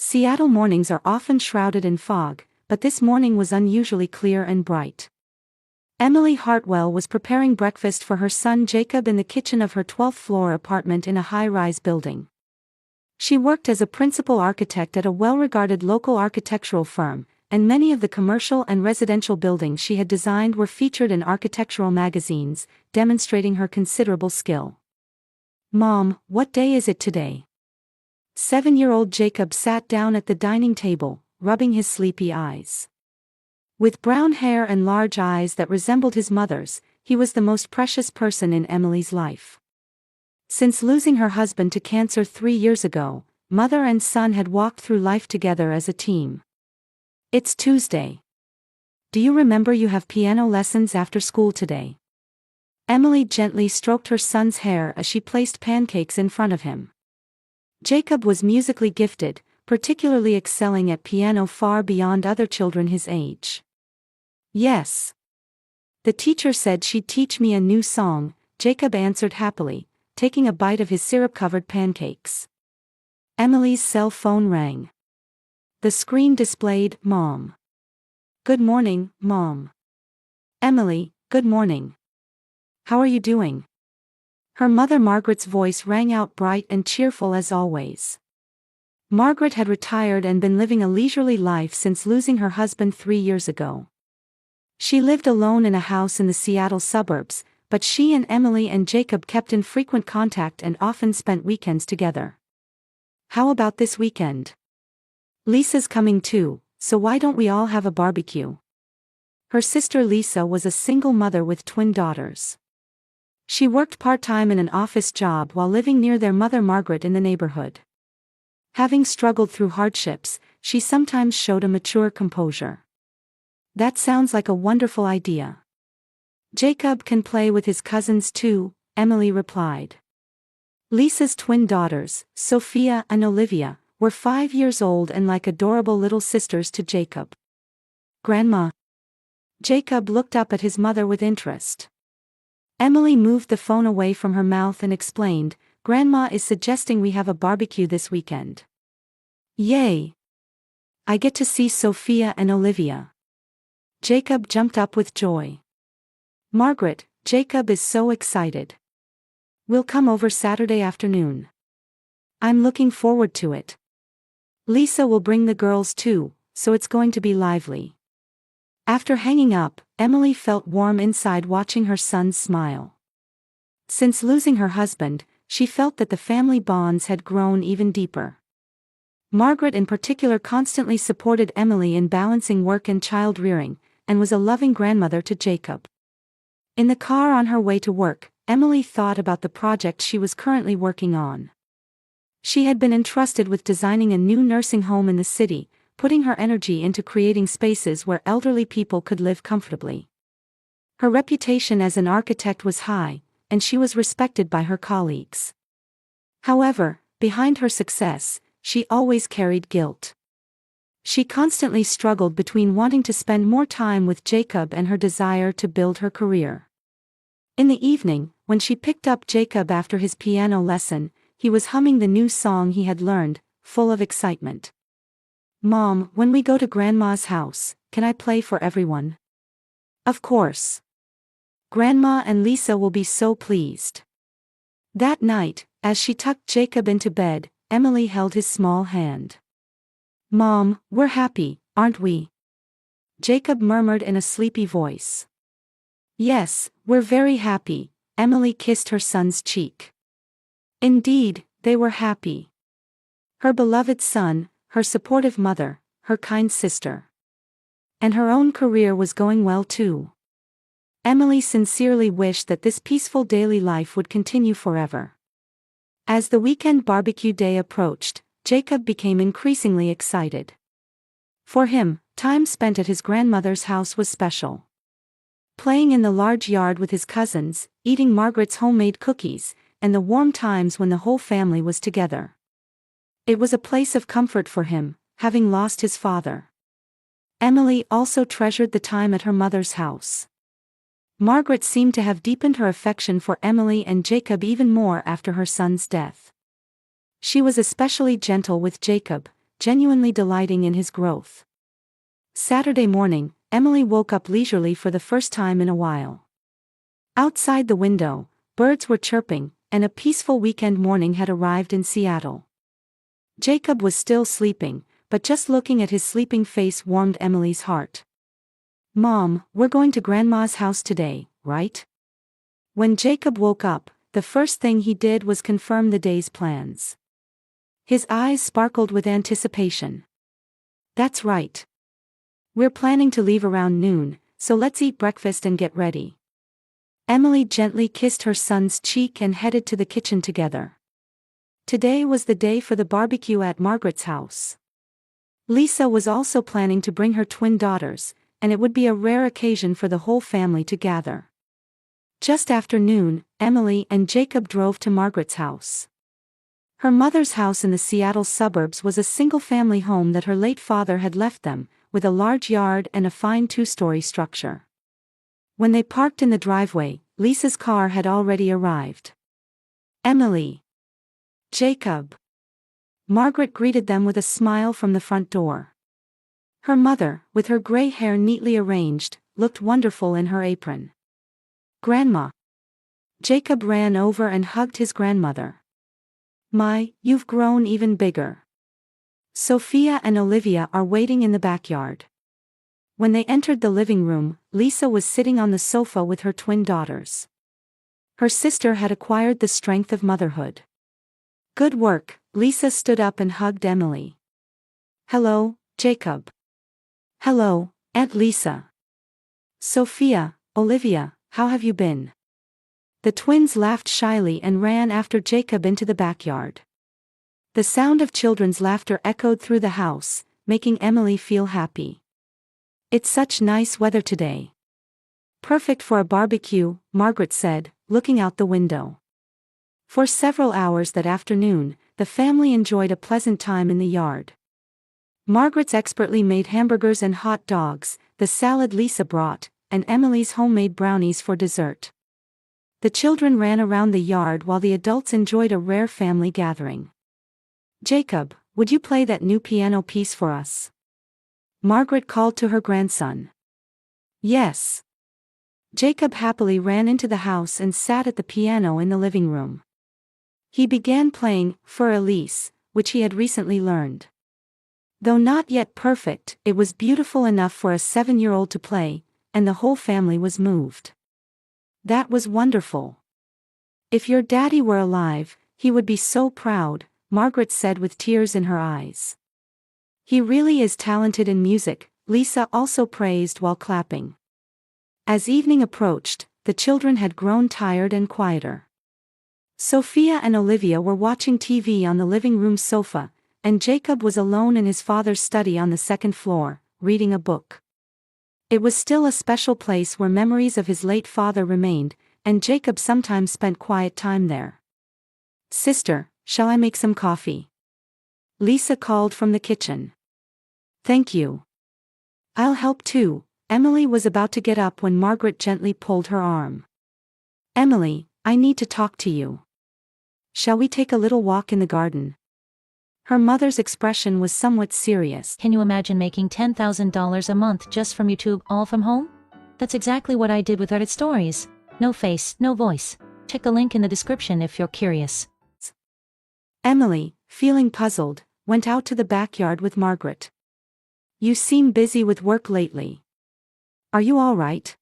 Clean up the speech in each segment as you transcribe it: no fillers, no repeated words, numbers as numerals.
Seattle mornings are often shrouded in fog, but this morning was unusually clear and bright. Emily Hartwell was preparing breakfast for her son Jacob in the kitchen of her 12th-floor apartment in a high-rise building. She worked as a principal architect at a well-regarded local architectural firm, and many of the commercial and residential buildings she had designed were featured in architectural magazines, demonstrating her considerable skill. "Mom, what day is it today?" 7-year-old Jacob sat down at the dining table, rubbing his sleepy eyes. With brown hair and large eyes that resembled his mother's, he was the most precious person in Emily's life. Since losing her husband to cancer 3 years ago, mother and son had walked through life together as a team. "It's Tuesday. Do you remember you have piano lessons after school today?" Emily gently stroked her son's hair as she placed pancakes in front of him. Jacob was musically gifted, particularly excelling at piano far beyond other children his age. "Yes. The teacher said she'd teach me a new song," Jacob answered happily, taking a bite of his syrup-covered pancakes. Emily's cell phone rang. The screen displayed, "Mom. Good morning, Mom." "Emily, good morning. How are you doing?" Her mother Margaret's voice rang out bright and cheerful as always. Margaret had retired and been living a leisurely life since losing her husband 3 years ago. She lived alone in a house in the Seattle suburbs, but she and Emily and Jacob kept in frequent contact and often spent weekends together. "How about this weekend? Lisa's coming too, so why don't we all have a barbecue?" Her sister Lisa was a single mother with twin daughters. She worked part-time in an office job while living near their mother Margaret in the neighborhood. Having struggled through hardships, she sometimes showed a mature composure. "That sounds like a wonderful idea. Jacob can play with his cousins too," Emily replied. Lisa's twin daughters, Sophia and Olivia, were 5 years old and like adorable little sisters to Jacob. "Grandma." Jacob looked up at his mother with interest. Emily moved the phone away from her mouth and explained, "Grandma is suggesting we have a barbecue this weekend." "Yay! I get to see Sophia and Olivia." Jacob jumped up with joy. "Margaret, Jacob is so excited. We'll come over Saturday afternoon. I'm looking forward to it. Lisa will bring the girls too, so it's going to be lively." After hanging up, Emily felt warm inside watching her sons smile. Since losing her husband, she felt that the family bonds had grown even deeper. Margaret in particular constantly supported Emily in balancing work and child rearing, and was a loving grandmother to Jacob. In the car on her way to work, Emily thought about the project she was currently working on. She had been entrusted with designing a new nursing home in the city, putting her energy into creating spaces where elderly people could live comfortably. Her reputation as an architect was high, and she was respected by her colleagues. However, behind her success, she always carried guilt. She constantly struggled between wanting to spend more time with Jacob and her desire to build her career. In the evening, when she picked up Jacob after his piano lesson, he was humming the new song he had learned, full of excitement. "Mom, when we go to Grandma's house, can I play for everyone?" "Of course. Grandma and Lisa will be so pleased." That night, as she tucked Jacob into bed, Emily held his small hand. "Mom, we're happy, aren't we?" Jacob murmured in a sleepy voice. "Yes, we're very happy," Emily kissed her son's cheek. Indeed, they were happy. Her beloved son, her supportive mother, her kind sister. And her own career was going well too. Emily sincerely wished that this peaceful daily life would continue forever. As the weekend barbecue day approached, Jacob became increasingly excited. For him, time spent at his grandmother's house was special. Playing in the large yard with his cousins, eating Margaret's homemade cookies, and the warm times when the whole family was together. It was a place of comfort for him, having lost his father. Emily also treasured the time at her mother's house. Margaret seemed to have deepened her affection for Emily and Jacob even more after her son's death. She was especially gentle with Jacob, genuinely delighting in his growth. Saturday morning, Emily woke up leisurely for the first time in a while. Outside the window, birds were chirping, and a peaceful weekend morning had arrived in Seattle. Jacob was still sleeping, but just looking at his sleeping face warmed Emily's heart. "Mom, we're going to Grandma's house today, right?" When Jacob woke up, the first thing he did was confirm the day's plans. His eyes sparkled with anticipation. "That's right. We're planning to leave around noon, so let's eat breakfast and get ready." Emily gently kissed her son's cheek and headed to the kitchen together. Today was the day for the barbecue at Margaret's house. Lisa was also planning to bring her twin daughters, and it would be a rare occasion for the whole family to gather. Just after noon, Emily and Jacob drove to Margaret's house. Her mother's house in the Seattle suburbs was a single-family home that her late father had left them, with a large yard and a fine two-story structure. When they parked in the driveway, Lisa's car had already arrived. "Emily. Jacob." Margaret greeted them with a smile from the front door. Her mother, with her gray hair neatly arranged, looked wonderful in her apron. "Grandma." Jacob ran over and hugged his grandmother. "My, you've grown even bigger." Sophia and Olivia are waiting in the backyard. When they entered the living room, Lisa was sitting on the sofa with her twin daughters. Her sister had acquired the strength of motherhood. "Good work." Lisa stood up and hugged Emily. "Hello, Jacob." "Hello, Aunt Lisa." "Sophia, Olivia, how have you been?" The twins laughed shyly and ran after Jacob into the backyard. The sound of children's laughter echoed through the house, making Emily feel happy. "It's such nice weather today." "Perfect for a barbecue," Margaret said, looking out the window. For several hours that afternoon, the family enjoyed a pleasant time in the yard. Margaret's expertly made hamburgers and hot dogs, the salad Lisa brought, and Emily's homemade brownies for dessert. The children ran around the yard while the adults enjoyed a rare family gathering. "Jacob, would you play that new piano piece for us?" Margaret called to her grandson. "Yes." Jacob happily ran into the house and sat at the piano in the living room. He began playing "For Elise," which he had recently learned. Though not yet perfect, it was beautiful enough for a 7-year-old to play, and the whole family was moved. "That was wonderful. If your daddy were alive, he would be so proud," Margaret said with tears in her eyes. "He really is talented in music," Lisa also praised while clapping. As evening approached, the children had grown tired and quieter. Sophia and Olivia were watching TV on the living room sofa, and Jacob was alone in his father's study on the second floor, reading a book. It was still a special place where memories of his late father remained, and Jacob sometimes spent quiet time there. "Sister, shall I make some coffee?" Lisa called from the kitchen. "Thank you. I'll help too." Emily was about to get up when Margaret gently pulled her arm. "Emily, I need to talk to you. Shall we take a little walk in the garden?" Her mother's expression was somewhat serious. "Can you imagine making $10,000 a month just from YouTube, all from home? That's exactly what I did with Reddit Stories. No face, no voice. Check the link in the description if you're curious." Emily, feeling puzzled, went out to the backyard with Margaret. "You seem busy with work lately. Are you all right?"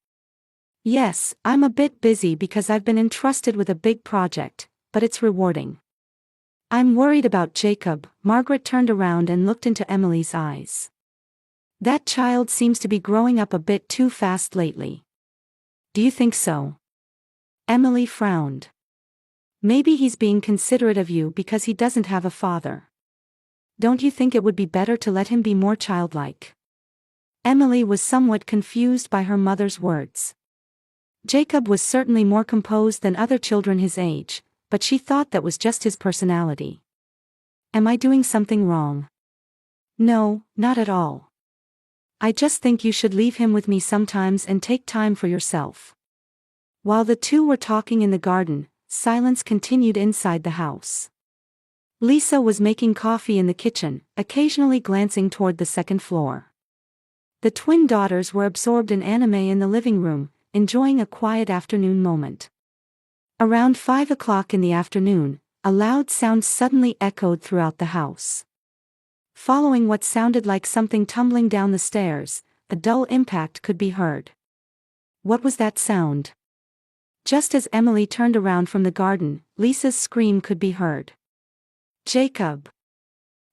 "Yes, I'm a bit busy because I've been entrusted with a big project, but it's rewarding." "I'm worried about Jacob." Margaret turned around and looked into Emily's eyes. "That child seems to be growing up a bit too fast lately." "Do you think so?" Emily frowned. "Maybe he's being considerate of you because he doesn't have a father. Don't you think it would be better to let him be more childlike?" Emily was somewhat confused by her mother's words. Jacob was certainly more composed than other children his age, but she thought that was just his personality. "Am I doing something wrong?" "No, not at all. I just think you should leave him with me sometimes and take time for yourself." While the two were talking in the garden, silence continued inside the house. Lisa was making coffee in the kitchen, occasionally glancing toward the second floor. The twin daughters were absorbed in anime in the living room, enjoying a quiet afternoon moment. Around 5 o'clock in the afternoon, a loud sound suddenly echoed throughout the house. Following what sounded like something tumbling down the stairs, a dull impact could be heard. What was that sound? Just as Emily turned around from the garden, Lisa's scream could be heard. Jacob!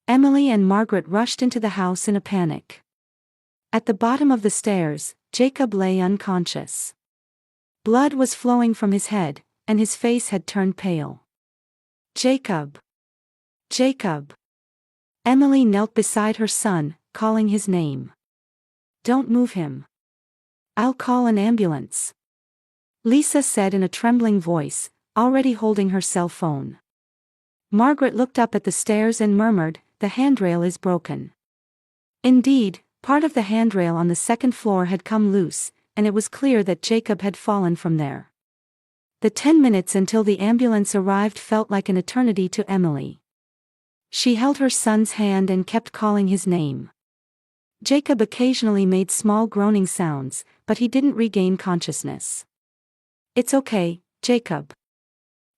Emily and Margaret rushed into the house in a panic. At the bottom of the stairs, Jacob lay unconscious. Blood was flowing from his head, and his face had turned pale. Jacob! Jacob! Emily knelt beside her son, calling his name. Don't move him. I'll call an ambulance. Lisa said in a trembling voice, already holding her cell phone. Margaret looked up at the stairs and murmured, "The handrail is broken." Indeed, part of the handrail on the second floor had come loose, and it was clear that Jacob had fallen from there. The 10 minutes until the ambulance arrived felt like an eternity to Emily. She held her son's hand and kept calling his name. Jacob occasionally made small groaning sounds, but he didn't regain consciousness. "It's okay, Jacob.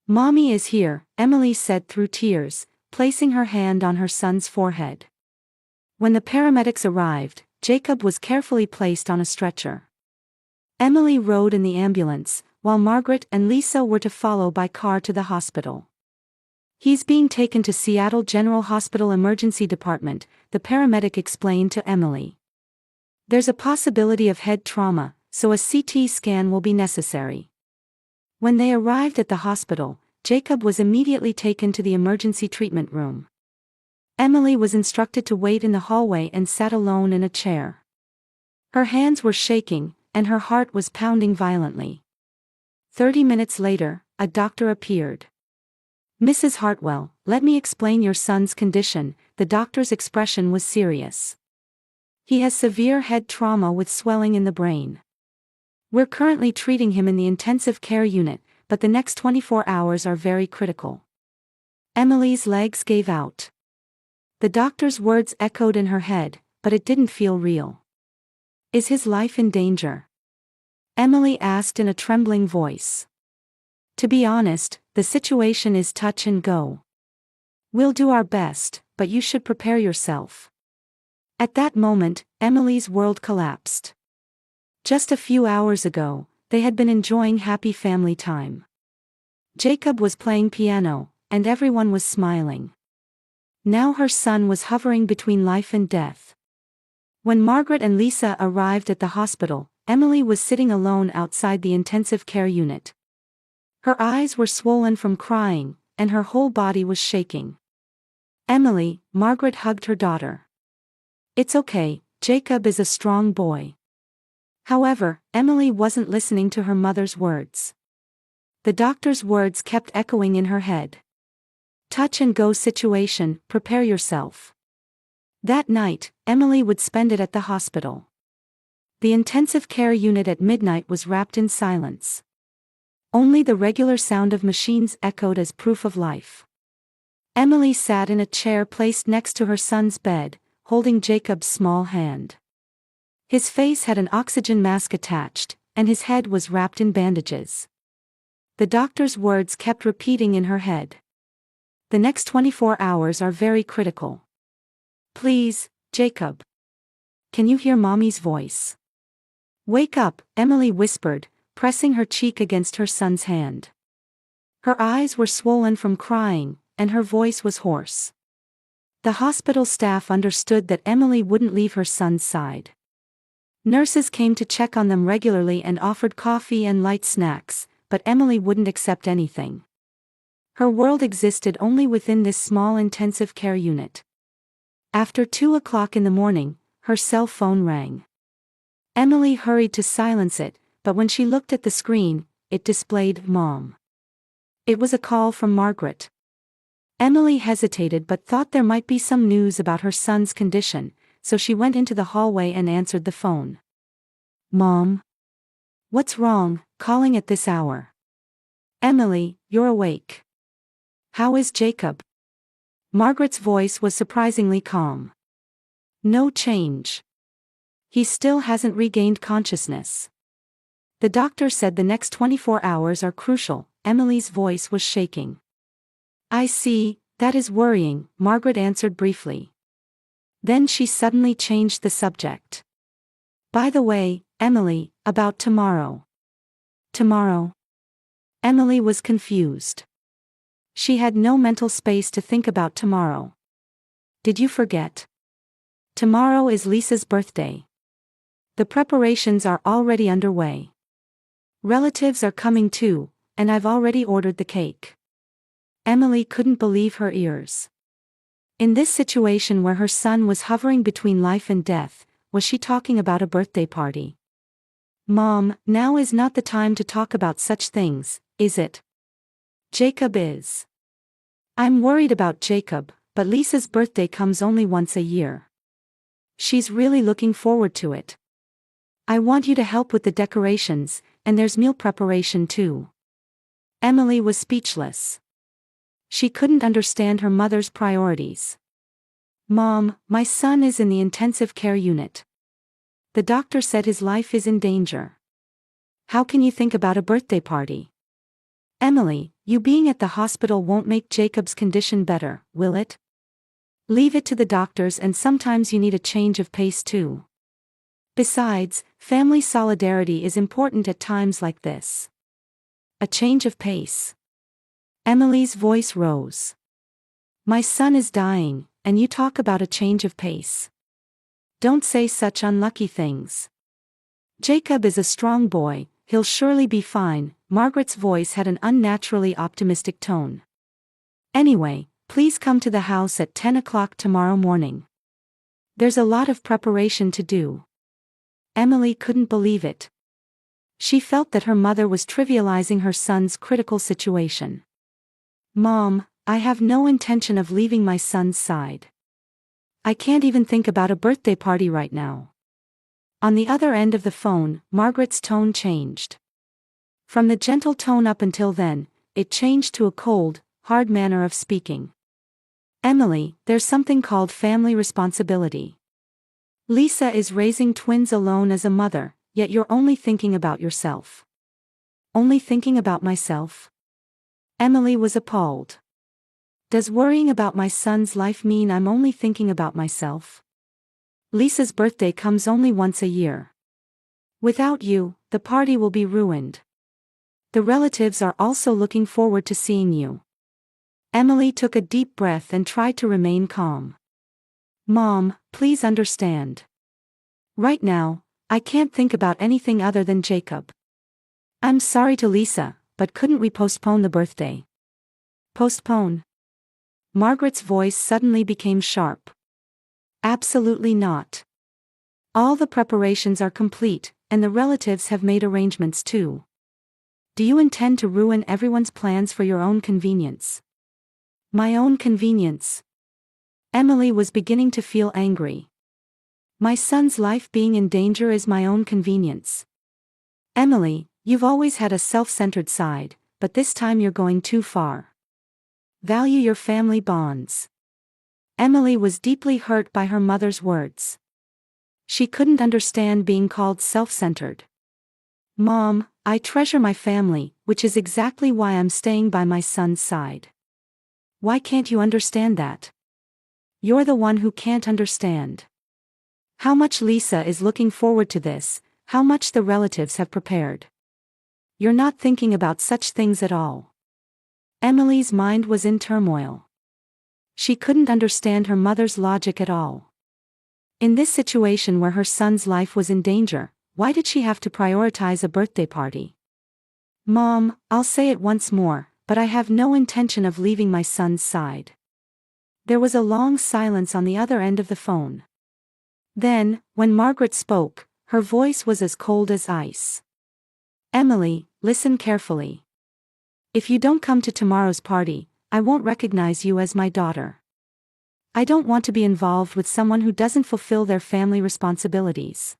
Mommy is here," Emily said through tears, placing her hand on her son's forehead. When the paramedics arrived, Jacob was carefully placed on a stretcher. Emily rode in the ambulance, while Margaret and Lisa were to follow by car to the hospital. "He's being taken to Seattle General Hospital Emergency Department," the paramedic explained to Emily. "There's a possibility of head trauma, so a CT scan will be necessary." When they arrived at the hospital, Jacob was immediately taken to the emergency treatment room. Emily was instructed to wait in the hallway and sat alone in a chair. Her hands were shaking, and her heart was pounding violently. 30 minutes later, a doctor appeared. "Mrs. Hartwell, let me explain your son's condition." The doctor's expression was serious. "He has severe head trauma with swelling in the brain. We're currently treating him in the intensive care unit, but the next 24 hours are very critical." Emily's legs gave out. The doctor's words echoed in her head, but it didn't feel real. "Is his life in danger?" Emily asked in a trembling voice. "To be honest, the situation is touch and go. We'll do our best, but you should prepare yourself." At that moment, Emily's world collapsed. Just a few hours ago, they had been enjoying happy family time. Jacob was playing piano, and everyone was smiling. Now her son was hovering between life and death. When Margaret and Lisa arrived at the hospital, Emily was sitting alone outside the intensive care unit. Her eyes were swollen from crying, and her whole body was shaking. "Emily," Margaret hugged her daughter. "It's okay, Jacob is a strong boy." However, Emily wasn't listening to her mother's words. The doctor's words kept echoing in her head. "Touch and go situation, prepare yourself." That night, Emily would spend it at the hospital. The intensive care unit at midnight was wrapped in silence. Only the regular sound of machines echoed as proof of life. Emily sat in a chair placed next to her son's bed, holding Jacob's small hand. His face had an oxygen mask attached, and his head was wrapped in bandages. The doctor's words kept repeating in her head. "The next 24 hours are very critical. Please, Jacob. Can you hear Mommy's voice? Wake up," Emily whispered, pressing her cheek against her son's hand. Her eyes were swollen from crying, and her voice was hoarse. The hospital staff understood that Emily wouldn't leave her son's side. Nurses came to check on them regularly and offered coffee and light snacks, but Emily wouldn't accept anything. Her world existed only within this small intensive care unit. After 2 o'clock in the morning, her cell phone rang. Emily hurried to silence it, but when she looked at the screen, it displayed "Mom." It was a call from Margaret. Emily hesitated but thought there might be some news about her son's condition, so she went into the hallway and answered the phone. "Mom? What's wrong, calling at this hour?" "Emily, you're awake. How is Jacob?" Margaret's voice was surprisingly calm. No change. He still hasn't regained consciousness. The doctor said the next 24 hours are crucial. Emily's voice was shaking. I see, that is worrying, Margaret answered briefly. Then she suddenly changed the subject. By the way, Emily, about tomorrow. Tomorrow? Emily was confused. She had no mental space to think about tomorrow. Did you forget? Tomorrow is Lisa's birthday. The preparations are already underway. Relatives are coming too, and I've already ordered the cake. Emily couldn't believe her ears. In this situation where her son was hovering between life and death, was she talking about a birthday party? Mom, now is not the time to talk about such things, is it? Jacob is. I'm worried about Jacob, but Lisa's birthday comes only once a year. She's really looking forward to it. I want you to help with the decorations, and there's meal preparation too. Emily was speechless. She couldn't understand her mother's priorities. Mom, my son is in the intensive care unit. The doctor said his life is in danger. How can you think about a birthday party? Emily, you being at the hospital won't make Jacob's condition better, will it? Leave it to the doctors, and sometimes you need a change of pace too. Besides, family solidarity is important at times like this. A change of pace. Emily's voice rose. My son is dying, and you talk about a change of pace. Don't say such unlucky things. Jacob is a strong boy, he'll surely be fine. Margaret's voice had an unnaturally optimistic tone. Anyway, please come to the house at 10 o'clock tomorrow morning. There's a lot of preparation to do. Emily couldn't believe it. She felt that her mother was trivializing her son's critical situation. Mom, I have no intention of leaving my son's side. I can't even think about a birthday party right now. On the other end of the phone, Margaret's tone changed. From the gentle tone up until then, it changed to a cold, hard manner of speaking. Emily, there's something called family responsibility. Lisa is raising twins alone as a mother, yet you're only thinking about yourself. Only thinking about myself? Emily was appalled. Does worrying about my son's life mean I'm only thinking about myself? Lisa's birthday comes only once a year. Without you, the party will be ruined. The relatives are also looking forward to seeing you. Emily took a deep breath and tried to remain calm. Mom, please understand. Right now, I can't think about anything other than Jacob. I'm sorry to Lisa, but couldn't we postpone the birthday? Postpone? Margaret's voice suddenly became sharp. Absolutely not. All the preparations are complete, and the relatives have made arrangements too. Do you intend to ruin everyone's plans for your own convenience? My own convenience? Emily was beginning to feel angry. My son's life being in danger is my own convenience. Emily, you've always had a self-centered side, but this time you're going too far. Value your family bonds. Emily was deeply hurt by her mother's words. She couldn't understand being called self-centered. Mom, I treasure my family, which is exactly why I'm staying by my son's side. Why can't you understand that? You're the one who can't understand. How much Lisa is looking forward to this, how much the relatives have prepared. You're not thinking about such things at all. Emily's mind was in turmoil. She couldn't understand her mother's logic at all. In this situation where her son's life was in danger, why did she have to prioritize a birthday party? Mom, I'll say it once more, but I have no intention of leaving my son's side. There was a long silence on the other end of the phone. Then, when Margaret spoke, her voice was as cold as ice. Emily, listen carefully. If you don't come to tomorrow's party, I won't recognize you as my daughter. I don't want to be involved with someone who doesn't fulfill their family responsibilities.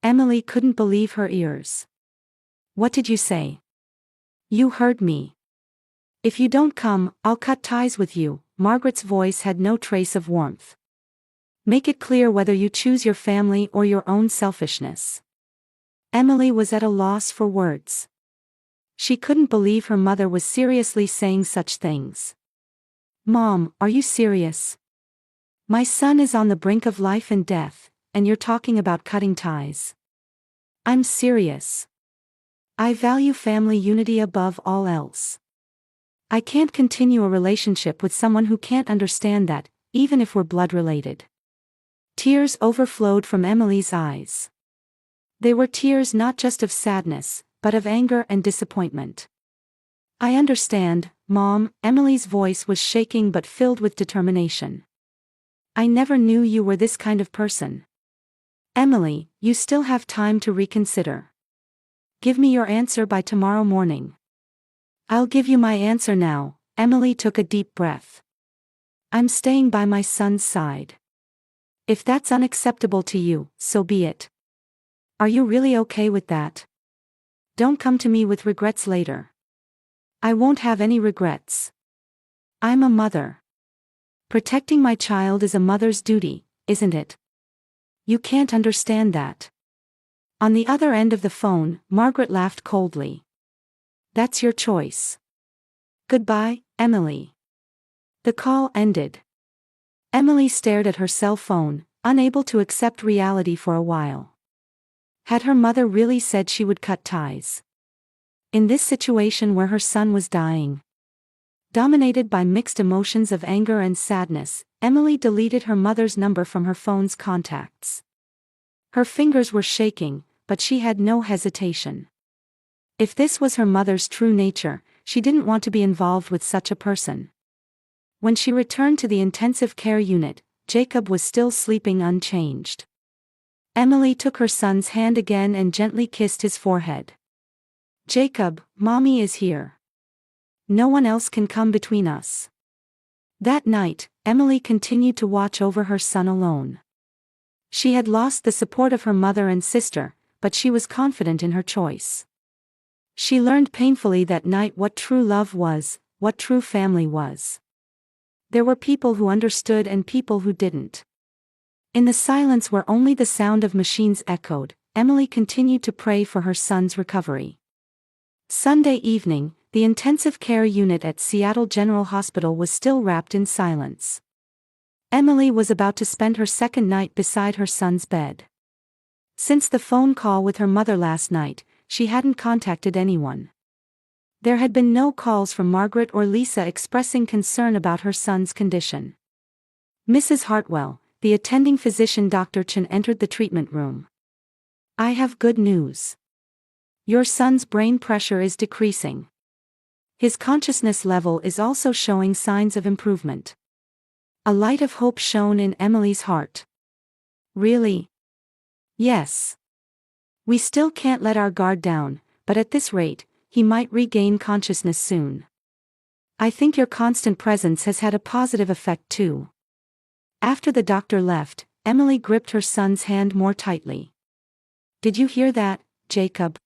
Emily couldn't believe her ears. What did you say? You heard me. If you don't come, I'll cut ties with you, Margaret's voice had no trace of warmth. Make it clear whether you choose your family or your own selfishness. Emily was at a loss for words. She couldn't believe her mother was seriously saying such things. Mom, are you serious? My son is on the brink of life and death, and you're talking about cutting ties. I'm serious. I value family unity above all else. I can't continue a relationship with someone who can't understand that, even if we're blood related. Tears overflowed from Emily's eyes. They were tears not just of sadness, but of anger and disappointment. I understand, Mom. Emily's voice was shaking but filled with determination. I never knew you were this kind of person. Emily, you still have time to reconsider. Give me your answer by tomorrow morning. I'll give you my answer now. Emily took a deep breath. I'm staying by my son's side. If that's unacceptable to you, so be it. Are you really okay with that? Don't come to me with regrets later. I won't have any regrets. I'm a mother. Protecting my child is a mother's duty, isn't it? You can't understand that. On the other end of the phone, Margaret laughed coldly. That's your choice. Goodbye, Emily. The call ended. Emily stared at her cell phone, unable to accept reality for a while. Had her mother really said she would cut ties? In this situation where her son was dying. Dominated by mixed emotions of anger and sadness, Emily deleted her mother's number from her phone's contacts. Her fingers were shaking, but she had no hesitation. If this was her mother's true nature, she didn't want to be involved with such a person. When she returned to the intensive care unit, Jacob was still sleeping unchanged. Emily took her son's hand again and gently kissed his forehead. Jacob, Mommy is here. No one else can come between us. That night, Emily continued to watch over her son alone. She had lost the support of her mother and sister, but she was confident in her choice. She learned painfully that night what true love was, what true family was. There were people who understood and people who didn't. In the silence where only the sound of machines echoed, Emily continued to pray for her son's recovery. Sunday evening, the intensive care unit at Seattle General Hospital was still wrapped in silence. Emily was about to spend her second night beside her son's bed. Since the phone call with her mother last night, she hadn't contacted anyone. There had been no calls from Margaret or Lisa expressing concern about her son's condition. Mrs. Hartwell, the attending physician Dr. Chen entered the treatment room. I have good news. Your son's brain pressure is decreasing. His consciousness level is also showing signs of improvement. A light of hope shone in Emily's heart. Really? Yes. We still can't let our guard down, but at this rate, he might regain consciousness soon. I think your constant presence has had a positive effect too. After the doctor left, Emily gripped her son's hand more tightly. Did you hear that, Jacob?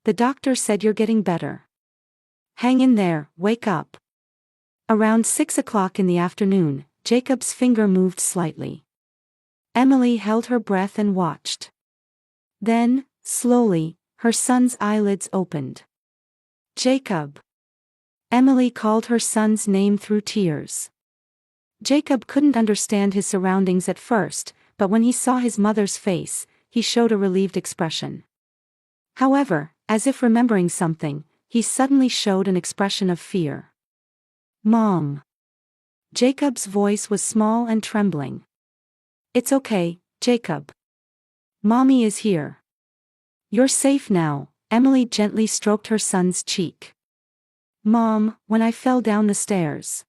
The doctor said you're getting better. Hang in there, wake up. Around 6 o'clock in the afternoon, Jacob's finger moved slightly. Emily held her breath and watched. Then, slowly, her son's eyelids opened. Jacob. Emily called her son's name through tears. Jacob couldn't understand his surroundings at first, but when he saw his mother's face, he showed a relieved expression. However, as if remembering something, he suddenly showed an expression of fear. Mom. Jacob's voice was small and trembling. It's okay, Jacob. Mommy is here. You're safe now. Emily gently stroked her son's cheek. Mom, when I fell down the stairs.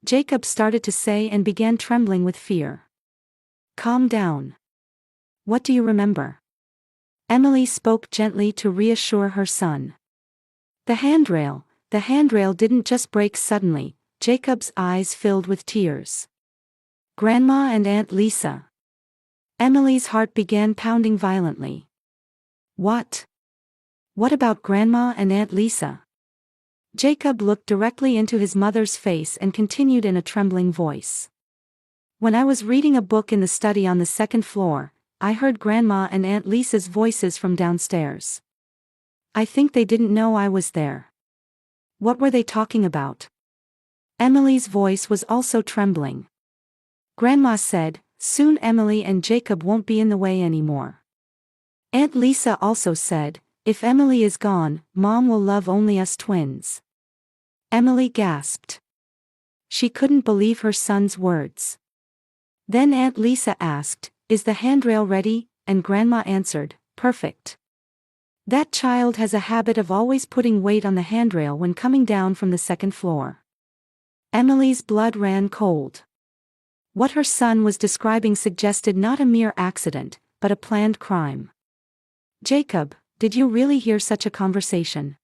Jacob started to say and began trembling with fear. Calm down. What do you remember? Emily spoke gently to reassure her son. The handrail didn't just break suddenly. Jacob's eyes filled with tears. Grandma and Aunt Lisa. Emily's heart began pounding violently. What? What about Grandma and Aunt Lisa? Jacob looked directly into his mother's face and continued in a trembling voice. When I was reading a book in the study on the second floor, I heard Grandma and Aunt Lisa's voices from downstairs. I think they didn't know I was there. What were they talking about? Emily's voice was also trembling. Grandma said, "Soon Emily and Jacob won't be in the way anymore." Aunt Lisa also said, "If Emily is gone, Mom will love only us twins." Emily gasped. She couldn't believe her son's words. Then Aunt Lisa asked, "Is the handrail ready?" and Grandma answered, "Perfect." That child has a habit of always putting weight on the handrail when coming down from the second floor. Emily's blood ran cold. What her son was describing suggested not a mere accident, but a planned crime. "Jacob, did you really hear such a conversation?"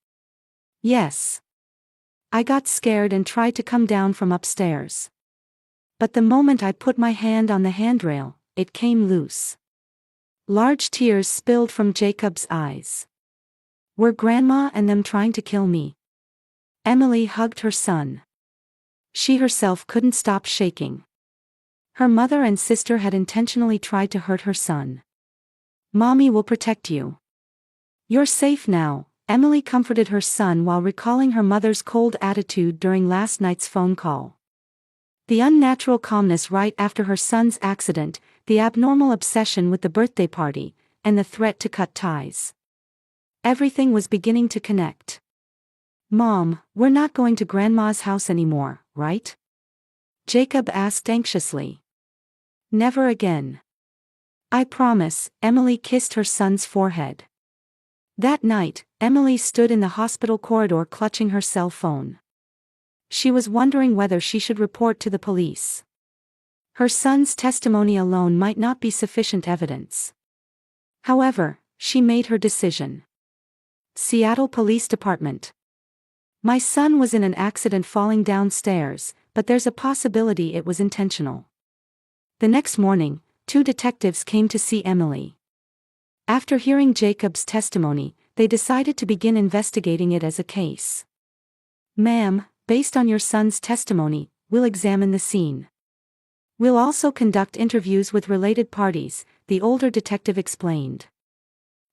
"Yes. I got scared and tried to come down from upstairs. But the moment I put my hand on the handrail, it came loose." Large tears spilled from Jacob's eyes. "Were Grandma and them trying to kill me?" Emily hugged her son. She herself couldn't stop shaking. Her mother and sister had intentionally tried to hurt her son. "Mommy will protect you. You're safe now," Emily comforted her son while recalling her mother's cold attitude during last night's phone call. The unnatural calmness right after her son's accident, the abnormal obsession with the birthday party, and the threat to cut ties. Everything was beginning to connect. "Mom, we're not going to Grandma's house anymore, right?" Jacob asked anxiously. "Never again. I promise," Emily kissed her son's forehead. That night, Emily stood in the hospital corridor clutching her cell phone. She was wondering whether she should report to the police. Her son's testimony alone might not be sufficient evidence. However, she made her decision. Seattle Police Department. "My son was in an accident falling downstairs, but there's a possibility it was intentional." The next morning, 2 detectives came to see Emily. After hearing Jacob's testimony, they decided to begin investigating it as a case. "Ma'am, based on your son's testimony, we'll examine the scene. We'll also conduct interviews with related parties," the older detective explained.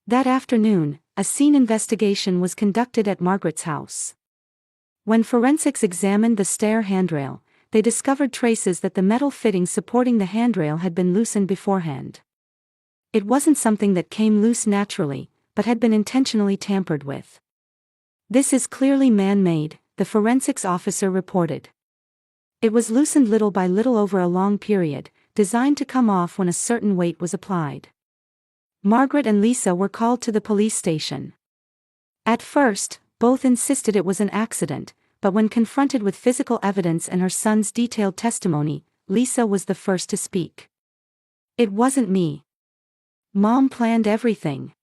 That afternoon, a scene investigation was conducted at Margaret's house. When forensics examined the stair handrail, they discovered traces that the metal fittings supporting the handrail had been loosened beforehand. It wasn't something that came loose naturally, but had been intentionally tampered with. "This is clearly man-made," the forensics officer reported. "It was loosened little by little over a long period, designed to come off when a certain weight was applied." Margaret and Lisa were called to the police station. At first, both insisted it was an accident, but when confronted with physical evidence and her son's detailed testimony, Lisa was the first to speak. "It wasn't me. Mom planned everything."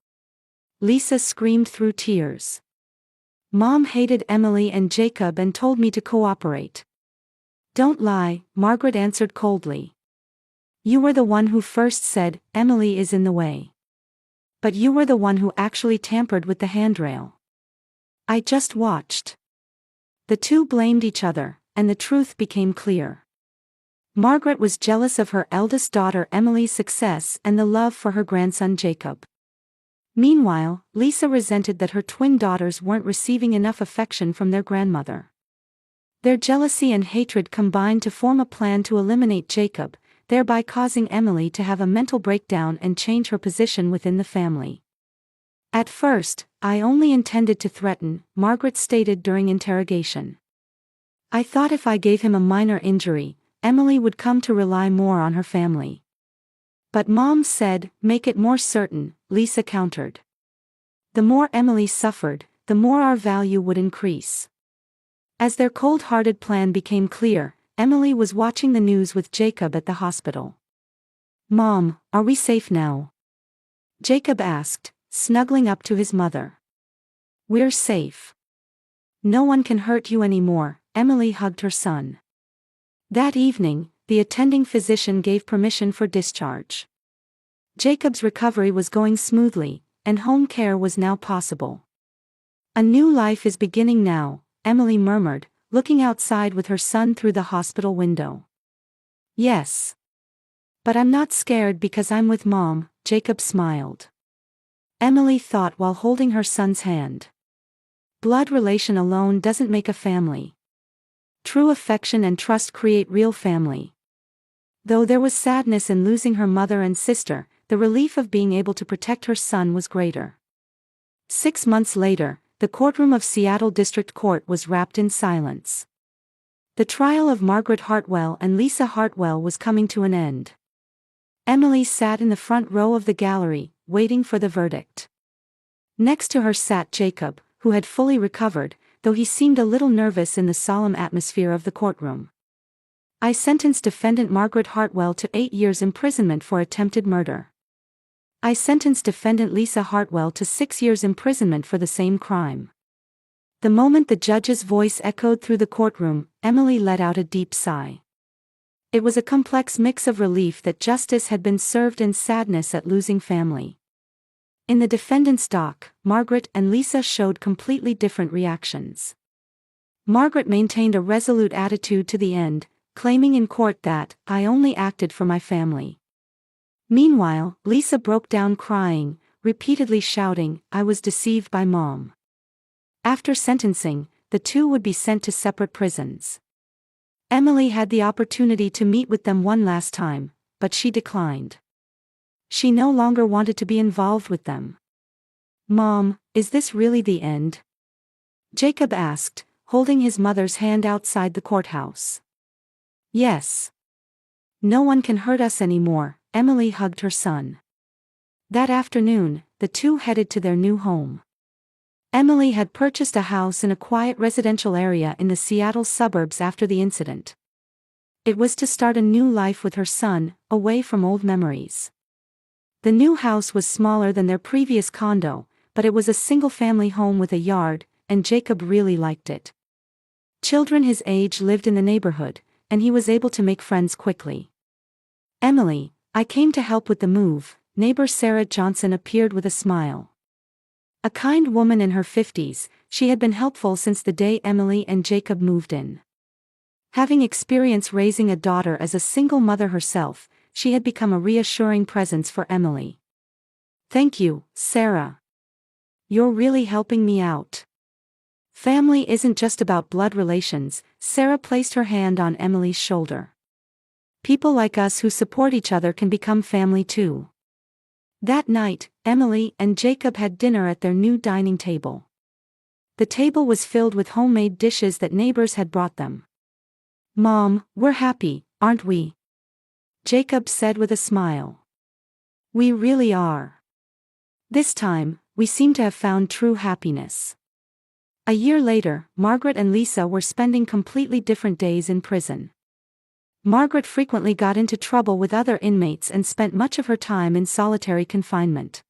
Lisa screamed through tears. "Mom hated Emily and Jacob and told me to cooperate." "Don't lie," Margaret answered coldly. "You were the one who first said, 'Emily is in the way.' But you were the one who actually tampered with the handrail." "I just watched." The two blamed each other, and the truth became clear. Margaret was jealous of her eldest daughter Emily's success and the love for her grandson Jacob. Meanwhile, Lisa resented that her twin daughters weren't receiving enough affection from their grandmother. Their jealousy and hatred combined to form a plan to eliminate Jacob, thereby causing Emily to have a mental breakdown and change her position within the family. "At first, I only intended to threaten," Margaret stated during interrogation. "I thought if I gave him a minor injury, Emily would come to rely more on her family." "But Mom said, 'Make it more certain,'" Lisa countered. "The more Emily suffered, the more our value would increase." As their cold-hearted plan became clear, Emily was watching the news with Jacob at the hospital. "Mom, are we safe now?" Jacob asked, snuggling up to his mother. "We're safe. No one can hurt you anymore," Emily hugged her son. That evening, the attending physician gave permission for discharge. Jacob's recovery was going smoothly, and home care was now possible. "A new life is beginning now," Emily murmured, looking outside with her son through the hospital window. Yes. But I'm not scared because I'm with Mom, Jacob smiled. Emily thought while holding her son's hand. Blood relation alone doesn't make a family. True affection and trust create real family. Though there was sadness in losing her mother and sister, the relief of being able to protect her son was greater. 6 months later, the courtroom of Seattle District Court was wrapped in silence. The trial of Margaret Hartwell and Lisa Hartwell was coming to an end. Emily sat in the front row of the gallery, waiting for the verdict. Next to her sat Jacob, who had fully recovered, though he seemed a little nervous in the solemn atmosphere of the courtroom. I sentenced defendant Margaret Hartwell to 8 years imprisonment for attempted murder. I sentenced defendant Lisa Hartwell to 6 years imprisonment for the same crime. The moment the judge's voice echoed through the courtroom, Emily let out a deep sigh. It was a complex mix of relief that justice had been served and sadness at losing family. In the defendant's dock, Margaret and Lisa showed completely different reactions. Margaret maintained a resolute attitude to the end, claiming in court that, "I only acted for my family." Meanwhile, Lisa broke down crying, repeatedly shouting, "I was deceived by Mom." After sentencing, the two would be sent to separate prisons. Emily had the opportunity to meet with them one last time, but she declined. She no longer wanted to be involved with them. "Mom, is this really the end?" Jacob asked, holding his mother's hand outside the courthouse. "Yes. No one can hurt us anymore," Emily hugged her son. That afternoon, the two headed to their new home. Emily had purchased a house in a quiet residential area in the Seattle suburbs after the incident. It was to start a new life with her son, away from old memories. The new house was smaller than their previous condo, but it was a single-family home with a yard, and Jacob really liked it. Children his age lived in the neighborhood, and he was able to make friends quickly. "Emily, I came to help with the move," neighbor Sarah Johnson appeared with a smile. A kind woman in her 50s, she had been helpful since the day Emily and Jacob moved in. Having experience raising a daughter as a single mother herself, she had become a reassuring presence for Emily. "Thank you, Sarah. You're really helping me out." "Family isn't just about blood relations," Sarah placed her hand on Emily's shoulder. "People like us who support each other can become family too." That night, Emily and Jacob had dinner at their new dining table. The table was filled with homemade dishes that neighbors had brought them. "Mom, we're happy, aren't we?" Jacob said with a smile. "We really are. This time, we seem to have found true happiness." A year later, Margaret and Lisa were spending completely different days in prison. Margaret frequently got into trouble with other inmates and spent much of her time in solitary confinement.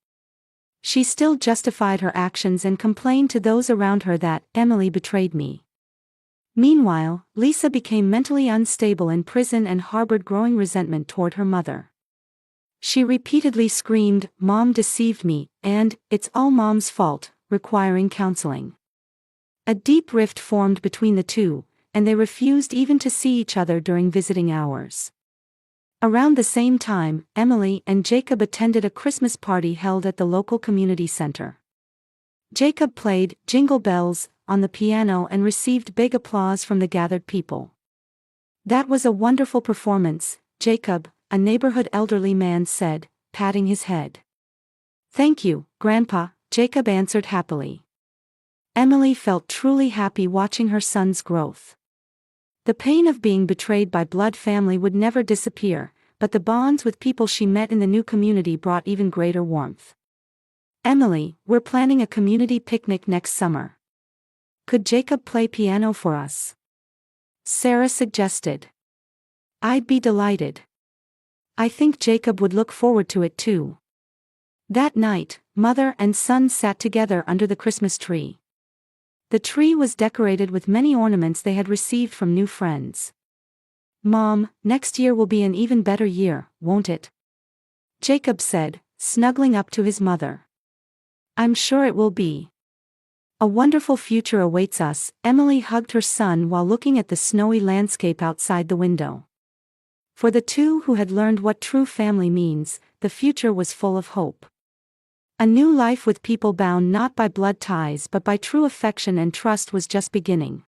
She still justified her actions and complained to those around her that, "Emily betrayed me." Meanwhile, Lisa became mentally unstable in prison and harbored growing resentment toward her mother. She repeatedly screamed, "Mom deceived me," and, "It's all Mom's fault," requiring counseling. A deep rift formed between the two, and they refused even to see each other during visiting hours. Around the same time, Emily and Jacob attended a Christmas party held at the local community center. Jacob played "Jingle Bells" on the piano and received big applause from the gathered people. "That was a wonderful performance, Jacob," a neighborhood elderly man said, patting his head. "Thank you, Grandpa," Jacob answered happily. Emily felt truly happy watching her son's growth. The pain of being betrayed by blood family would never disappear, but the bonds with people she met in the new community brought even greater warmth. "Emily, we're planning a community picnic next summer. Could Jacob play piano for us?" Sarah suggested. "I'd be delighted. I think Jacob would look forward to it too." That night, mother and son sat together under the Christmas tree. The tree was decorated with many ornaments they had received from new friends. "Mom, next year will be an even better year, won't it?" Jacob said, snuggling up to his mother. "I'm sure it will be. A wonderful future awaits us, Emily hugged her son while looking at the snowy landscape outside the window. For the two who had learned what true family means, the future was full of hope. A new life with people bound not by blood ties but by true affection and trust was just beginning.